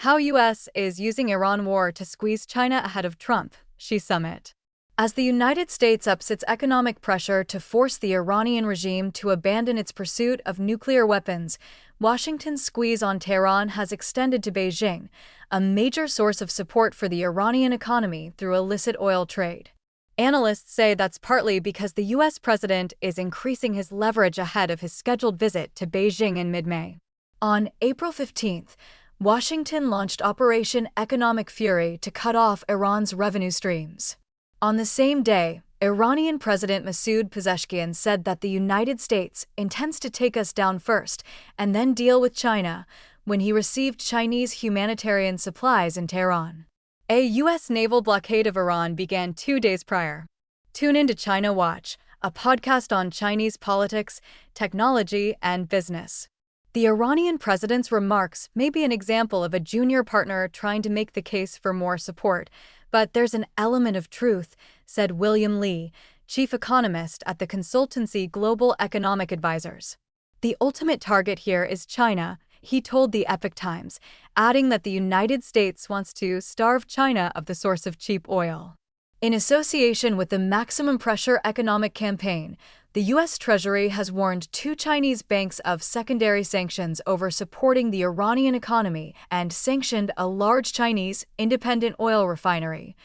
How U.S. is using Iran war to squeeze China ahead of Trump, Xi summit. As the United States ups its economic pressure to force the Iranian regime to abandon its pursuit of nuclear weapons, Washington's squeeze on Tehran has extended to Beijing, a major source of support for the Iranian economy through illicit oil trade. Analysts say that's partly because the U.S. president is increasing his leverage ahead of his scheduled visit to Beijing in mid-May. On April 15th, Washington launched Operation Economic Fury to cut off Iran's revenue streams. On the same day, Iranian President Masoud Pezeshkian said that the United States intends to take us down first and then deal with China when he received Chinese humanitarian supplies in Tehran. A U.S. naval blockade of Iran began 2 days prior. Tune in to China Watch, a podcast on Chinese politics, technology, and business. The Iranian president's remarks may be an example of a junior partner trying to make the case for more support, but there's an element of truth, said William Lee, chief economist at the consultancy Global Economic Advisors. The ultimate target here is China, he told the Epoch Times, adding that the United States wants to starve China of the source of cheap oil. In association with the Maximum Pressure Economic Campaign, the U.S. Treasury has warned 2 Chinese banks of secondary sanctions over supporting the Iranian economy and sanctioned a large Chinese independent oil refinery,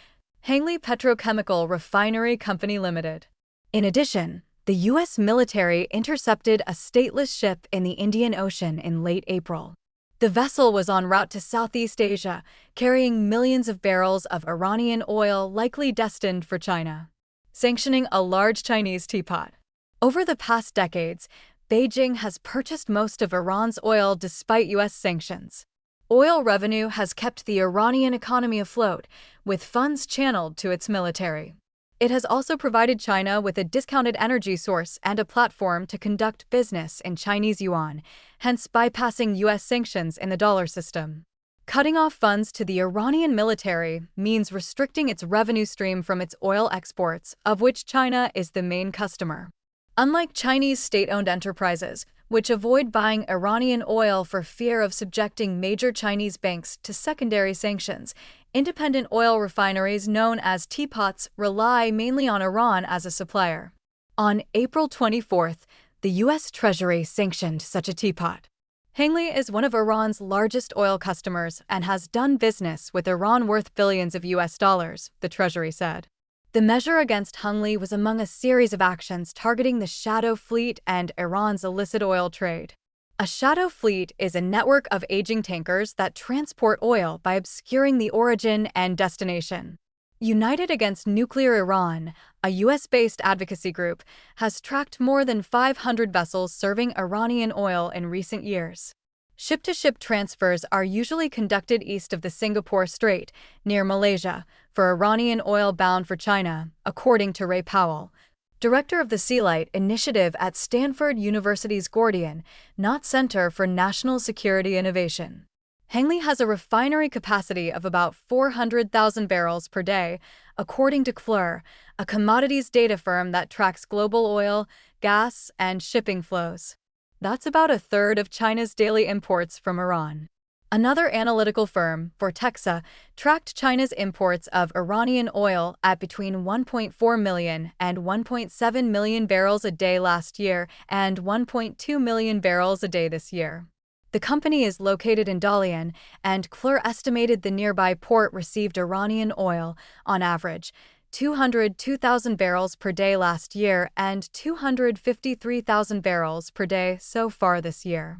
Hengli Petrochemical Refinery Company Limited. In addition, the U.S. military intercepted a stateless ship in the Indian Ocean in late April. The vessel was en route to Southeast Asia, carrying millions of barrels of Iranian oil likely destined for China, sanctioning a large Chinese teapot. Over the past decades, Beijing has purchased most of Iran's oil despite U.S. sanctions. Oil revenue has kept the Iranian economy afloat, with funds channeled to its military. It has also provided China with a discounted energy source and a platform to conduct business in Chinese yuan, hence bypassing U.S. sanctions in the dollar system. Cutting off funds to the Iranian military means restricting its revenue stream from its oil exports, of which China is the main customer. Unlike Chinese state-owned enterprises, which avoid buying Iranian oil for fear of subjecting major Chinese banks to secondary sanctions, independent oil refineries known as teapots rely mainly on Iran as a supplier. On April 24th, the U.S. Treasury sanctioned such a teapot. Hengli is one of Iran's largest oil customers and has done business with Iran worth billions of U.S. dollars, the Treasury said. The measure against Hengli was among a series of actions targeting the Shadow Fleet and Iran's illicit oil trade. A shadow fleet is a network of aging tankers that transport oil by obscuring the origin and destination. United Against Nuclear Iran, a U.S.-based advocacy group, has tracked more than 500 vessels serving Iranian oil in recent years. Ship-to-ship transfers are usually conducted east of the Singapore Strait, near Malaysia, for Iranian oil bound for China, according to Ray Powell, director of the Sealight Initiative at Stanford University's Gordian, Knott Center for National Security Innovation. Hengli has a refinery capacity of about 400,000 barrels per day, according to CLUR, a commodities data firm that tracks global oil, gas, and shipping flows. That's about a third of China's daily imports from Iran. Another analytical firm, Vortexa, tracked China's imports of Iranian oil at between 1.4 million and 1.7 million barrels a day last year and 1.2 million barrels a day this year. The company is located in Dalian, and CLUR estimated the nearby port received Iranian oil, on average, 202,000 barrels per day last year and 253,000 barrels per day so far this year.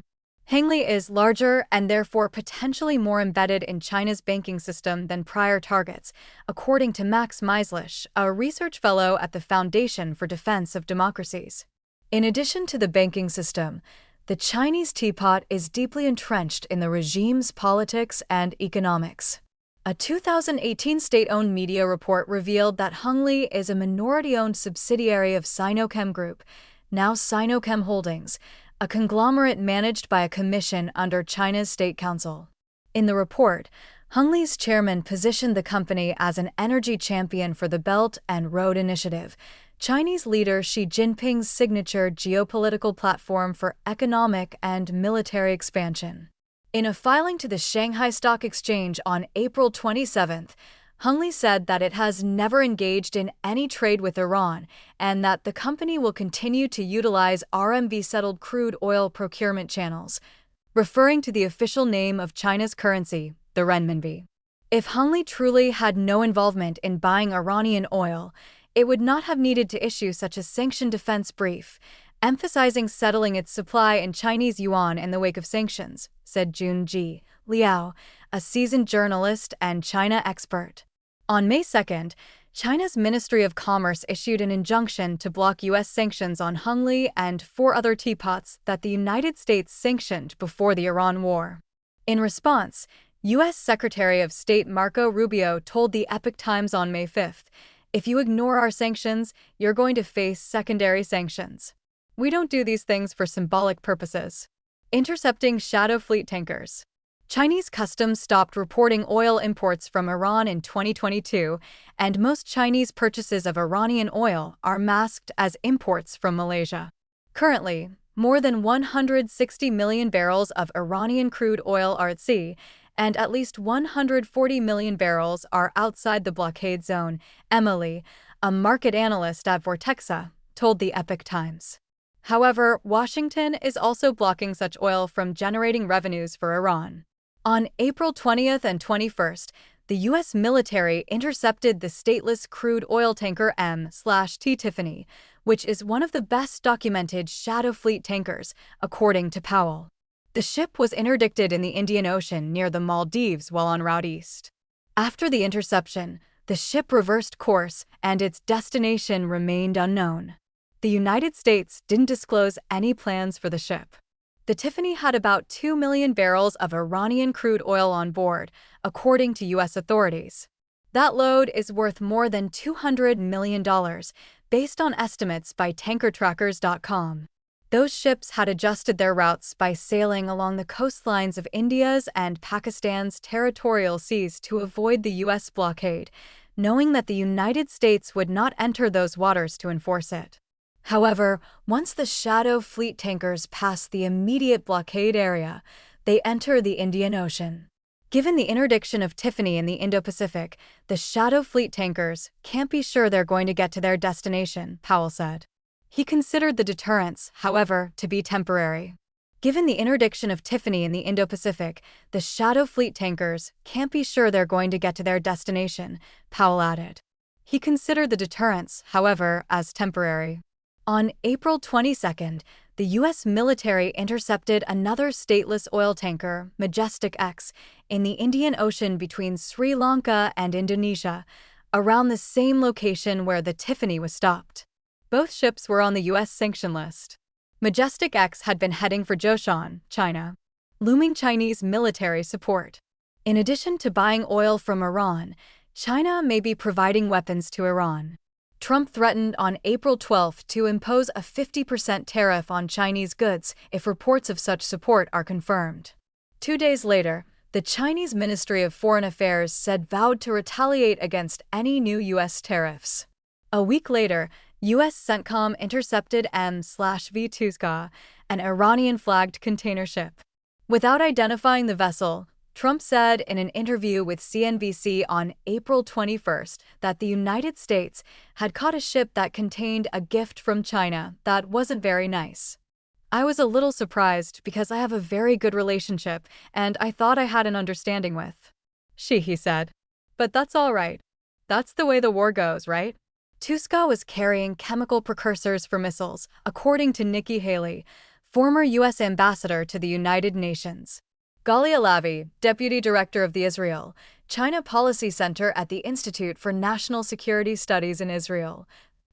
Hengli is larger and therefore potentially more embedded in China's banking system than prior targets, according to Max Meislich, a research fellow at the Foundation for Defense of Democracies. In addition to the banking system, the Chinese teapot is deeply entrenched in the regime's politics and economics. A 2018 state-owned media report revealed that Hengli is a minority-owned subsidiary of Sinochem Group, now Sinochem Holdings, a conglomerate managed by a commission under China's State Council. In the report, Hengli's chairman positioned the company as an energy champion for the Belt and Road Initiative, Chinese leader Xi Jinping's signature geopolitical platform for economic and military expansion. In a filing to the Shanghai Stock Exchange on April 27th, Hengli said that it has never engaged in any trade with Iran and that the company will continue to utilize RMB-settled crude oil procurement channels, referring to the official name of China's currency, the renminbi. If Hengli truly had no involvement in buying Iranian oil, it would not have needed to issue such a sanctioned defense brief, emphasizing settling its supply in Chinese yuan in the wake of sanctions, said Junji Liao, a seasoned journalist and China expert. On May 2nd, China's Ministry of Commerce issued an injunction to block U.S. sanctions on Hengli and 4 other teapots that the United States sanctioned before the Iran war. In response, U.S. Secretary of State Marco Rubio told the Epoch Times on May 5th, "If you ignore our sanctions, you're going to face secondary sanctions. We don't do these things for symbolic purposes." Intercepting shadow fleet tankers. Chinese customs stopped reporting oil imports from Iran in 2022, and most Chinese purchases of Iranian oil are masked as imports from Malaysia. Currently, more than 160 million barrels of Iranian crude oil are at sea, and at least 140 million barrels are outside the blockade zone, Emily, a market analyst at Vortexa, told the Epoch Times. However, Washington is also blocking such oil from generating revenues for Iran. On April 20th and 21st, the U.S. military intercepted the stateless crude oil tanker M/T Tiffany, which is one of the best documented shadow fleet tankers, according to Powell. The ship was interdicted in the Indian Ocean near the Maldives while en route east. After the interception, the ship reversed course and its destination remained unknown. The United States didn't disclose any plans for the ship. The Tiffany had about 2 million barrels of Iranian crude oil on board, according to U.S. authorities. That load is worth more than $200 million, based on estimates by tankertrackers.com. Those ships had adjusted their routes by sailing along the coastlines of India's and Pakistan's territorial seas to avoid the U.S. blockade, knowing that the United States would not enter those waters to enforce it. However, once the shadow fleet tankers pass the immediate blockade area, they enter the Indian Ocean. Given the interdiction of Tiffany in the Indo-Pacific, the shadow fleet tankers can't be sure they're going to get to their destination, Powell said. He considered the deterrence, however, to be temporary. Given the interdiction of Tiffany in the Indo-Pacific, the shadow fleet tankers can't be sure they're going to get to their destination, Powell added. He considered the deterrence, however, as temporary. On April 22nd, the U.S. military intercepted another stateless oil tanker, Majestic X, in the Indian Ocean between Sri Lanka and Indonesia, around the same location where the Tiffany was stopped. Both ships were on the U.S. sanction list. Majestic X had been heading for Zhoushan, China. Looming Chinese military support. In addition to buying oil from Iran, China may be providing weapons to Iran. Trump threatened on April 12 to impose a 50% tariff on Chinese goods if reports of such support are confirmed. 2 days later, the Chinese Ministry of Foreign Affairs said vowed to retaliate against any new U.S. tariffs. A week later, U.S. CENTCOM intercepted M/V Tuzga, an Iranian-flagged container ship. Without identifying the vessel, Trump said in an interview with CNBC on April 21st that the United States had caught a ship that contained a gift from China that wasn't very nice. "I was a little surprised because I have a very good relationship and I thought I had an understanding with he said. "But that's all right. That's the way the war goes, right?" Tuzga was carrying chemical precursors for missiles, according to Nikki Haley, former U.S. ambassador to the United Nations. Galia Lavi, deputy director of the Israel-China Policy Center at the Institute for National Security Studies in Israel,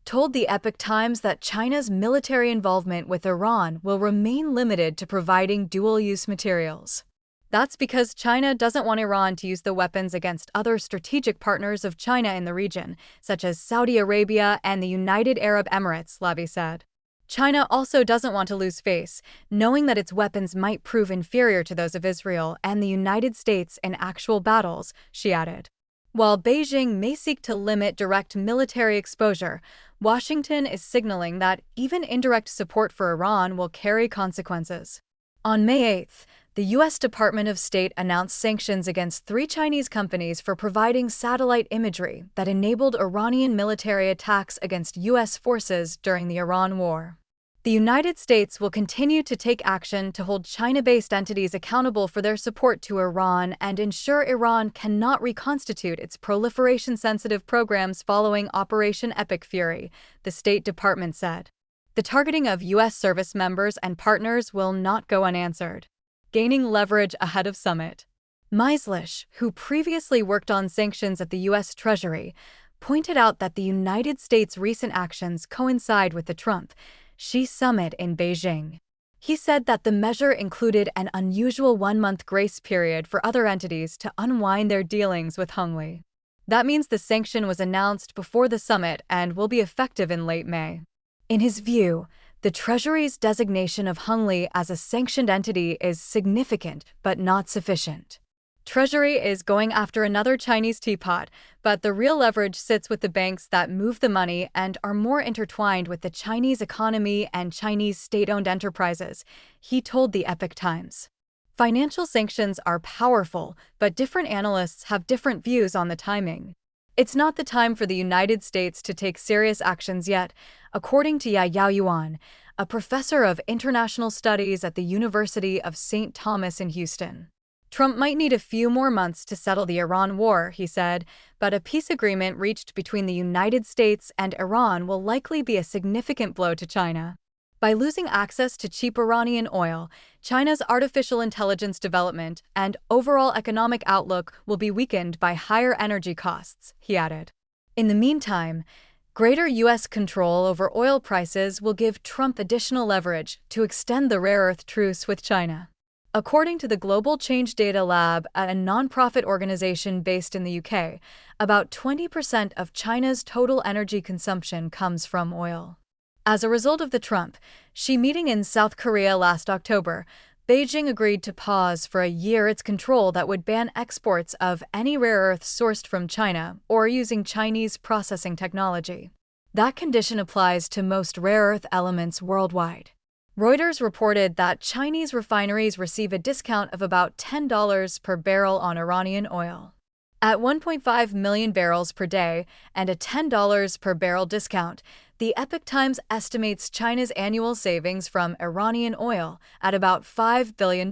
told the Epoch Times that China's military involvement with Iran will remain limited to providing dual-use materials. That's because China doesn't want Iran to use the weapons against other strategic partners of China in the region, such as Saudi Arabia and the United Arab Emirates, Lavi said. China also doesn't want to lose face, knowing that its weapons might prove inferior to those of Israel and the United States in actual battles, she added. While Beijing may seek to limit direct military exposure, Washington is signaling that even indirect support for Iran will carry consequences. On May 8th, The U.S. Department of State announced sanctions against 3 Chinese companies for providing satellite imagery that enabled Iranian military attacks against U.S. forces during the Iran war. The United States will continue to take action to hold China-based entities accountable for their support to Iran and ensure Iran cannot reconstitute its proliferation-sensitive programs following Operation Epic Fury, the State Department said. The targeting of U.S. service members and partners will not go unanswered. Gaining leverage ahead of summit. Maislish, who previously worked on sanctions at the U.S. Treasury, pointed out that the United States' recent actions coincide with the Trump-Xi summit in Beijing. He said that the measure included an unusual 1-month grace period for other entities to unwind their dealings with Hongli. That means the sanction was announced before the summit and will be effective in late May. In his view, the Treasury's designation of Hongli as a sanctioned entity is significant but not sufficient. Treasury is going after another Chinese teapot, but the real leverage sits with the banks that move the money and are more intertwined with the Chinese economy and Chinese state-owned enterprises, he told the Epoch Times. Financial sanctions are powerful, but different analysts have different views on the timing. It's not the time for the United States to take serious actions yet, according to Yao Yuan, a professor of international studies at the University of St. Thomas in Houston. Trump might need a few more months to settle the Iran war, he said, but a peace agreement reached between the United States and Iran will likely be a significant blow to China. By losing access to cheap Iranian oil, China's artificial intelligence development and overall economic outlook will be weakened by higher energy costs, he added. In the meantime, greater U.S. control over oil prices will give Trump additional leverage to extend the rare earth truce with China. According to the Global Change Data Lab, a nonprofit organization based in the UK, about 20% of China's total energy consumption comes from oil. As a result of the Trump-Xi meeting in South Korea last October, Beijing agreed to pause for a year its control that would ban exports of any rare earths sourced from China or using Chinese processing technology. That condition applies to most rare earth elements worldwide. Reuters reported that Chinese refineries receive a discount of about $10 per barrel on Iranian oil. At 1.5 million barrels per day and a $10 per barrel discount, the Epoch Times estimates China's annual savings from Iranian oil at about $5 billion.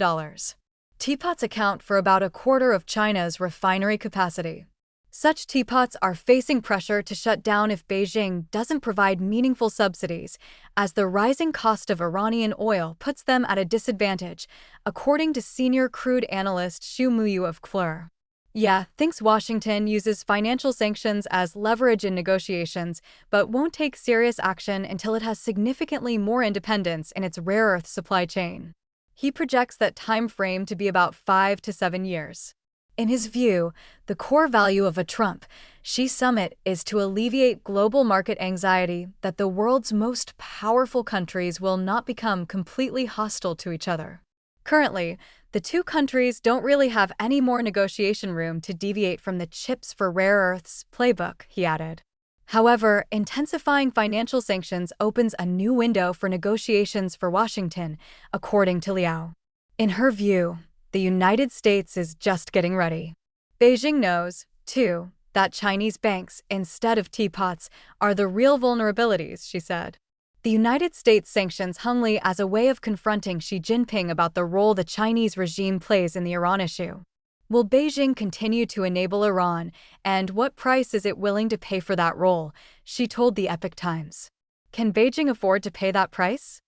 Teapots account for about a quarter of China's refinery capacity. Such teapots are facing pressure to shut down if Beijing doesn't provide meaningful subsidies, as the rising cost of Iranian oil puts them at a disadvantage, according to senior crude analyst Xu Muyu of CLER. Yeah, thinks Washington uses financial sanctions as leverage in negotiations, but won't take serious action until it has significantly more independence in its rare earth supply chain. He projects that time frame to be about 5 to 7 years. In his view, the core value of a Trump-Xi summit is to alleviate global market anxiety that the world's most powerful countries will not become completely hostile to each other. Currently, the two countries don't really have any more negotiation room to deviate from the chips for rare earths playbook, he added. However, intensifying financial sanctions opens a new window for negotiations for Washington, according to Liao. In her view, the United States is just getting ready. Beijing knows, too, that Chinese banks, instead of teapots, are the real vulnerabilities, she said. The United States sanctions Hongli as a way of confronting Xi Jinping about the role the Chinese regime plays in the Iran issue. Will Beijing continue to enable Iran, and what price is it willing to pay for that role? She told the Epoch Times. Can Beijing afford to pay that price?